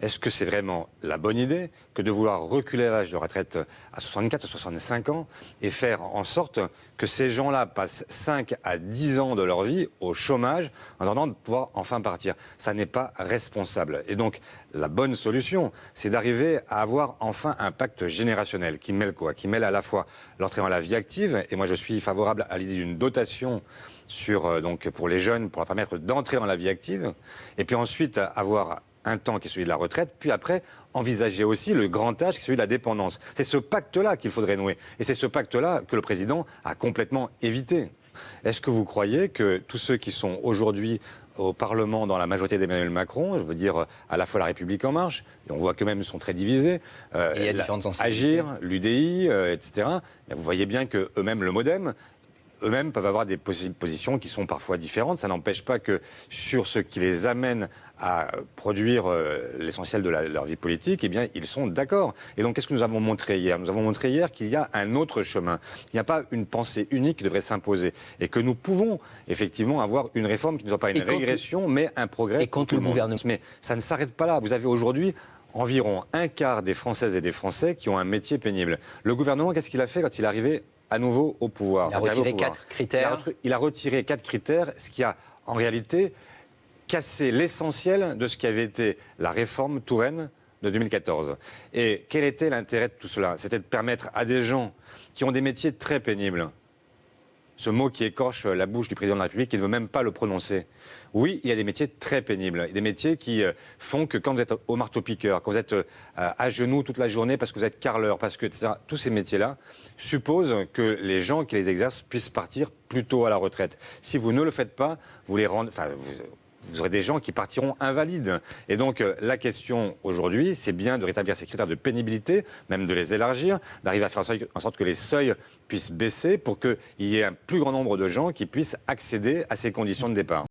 est-ce que c'est vraiment la bonne idée que de vouloir reculer l'âge de retraite à 64 ou 65 ans et faire en sorte que ces gens-là passent 5 à 10 ans de leur vie au chômage en attendant de pouvoir enfin partir? Ça n'est pas responsable. Et donc, la bonne solution, c'est d'arriver à avoir enfin un pacte générationnel qui mêle quoi? Qui mêle à la fois l'entrée dans la vie active, et moi je suis favorable à l'idée d'une dotation donc pour les jeunes, pour leur permettre d'entrer dans la vie active, et puis ensuite avoir un temps qui est celui de la retraite, puis après envisager aussi le grand âge qui est celui de la dépendance. C'est ce pacte-là qu'il faudrait nouer, et c'est ce pacte-là que le président a complètement évité. Est-ce que vous croyez que tous ceux qui sont aujourd'hui au Parlement dans la majorité d'Emmanuel Macron, je veux dire à la fois La République En Marche, et on voit qu'eux-mêmes sont très divisés, Il y a différentes sensibilités. Agir, l'UDI, etc., vous voyez bien qu'eux-mêmes, le MoDem, eux-mêmes peuvent avoir des positions qui sont parfois différentes. Ça n'empêche pas que sur ce qui les amène à produire l'essentiel de leur vie politique, eh bien, ils sont d'accord. Et donc, qu'est-ce que nous avons montré hier? Nous avons montré hier qu'il y a un autre chemin. Il n'y a pas une pensée unique qui devrait s'imposer. Et que nous pouvons, effectivement, avoir une réforme qui ne soit pas une régression, mais un progrès. Et quand le gouvernement... Mais ça ne s'arrête pas là. Vous avez aujourd'hui environ un quart des Françaises et des Français qui ont un métier pénible. Le gouvernement, qu'est-ce qu'il a fait quand il est arrivé à nouveau au pouvoir? Il a retiré 4 critères. Il a retiré 4 critères, ce qui a en réalité cassé l'essentiel de ce qui avait été la réforme Touraine de 2014. Et quel était l'intérêt de tout cela? C'était de permettre à des gens qui ont des métiers très pénibles, ce mot qui écorche la bouche du président de la République, qui ne veut même pas le prononcer. Oui, il y a des métiers très pénibles, des métiers qui font que quand vous êtes au marteau-piqueur, quand vous êtes à genoux toute la journée parce que vous êtes carreleur, parce que etc., tous ces métiers-là supposent que les gens qui les exercent puissent partir plus tôt à la retraite. Si vous ne le faites pas, vous les rendez... vous aurez des gens qui partiront invalides. Et donc, la question aujourd'hui, c'est bien de rétablir ces critères de pénibilité, même de les élargir, d'arriver à faire en sorte que les seuils puissent baisser pour qu'il y ait un plus grand nombre de gens qui puissent accéder à ces conditions de départ.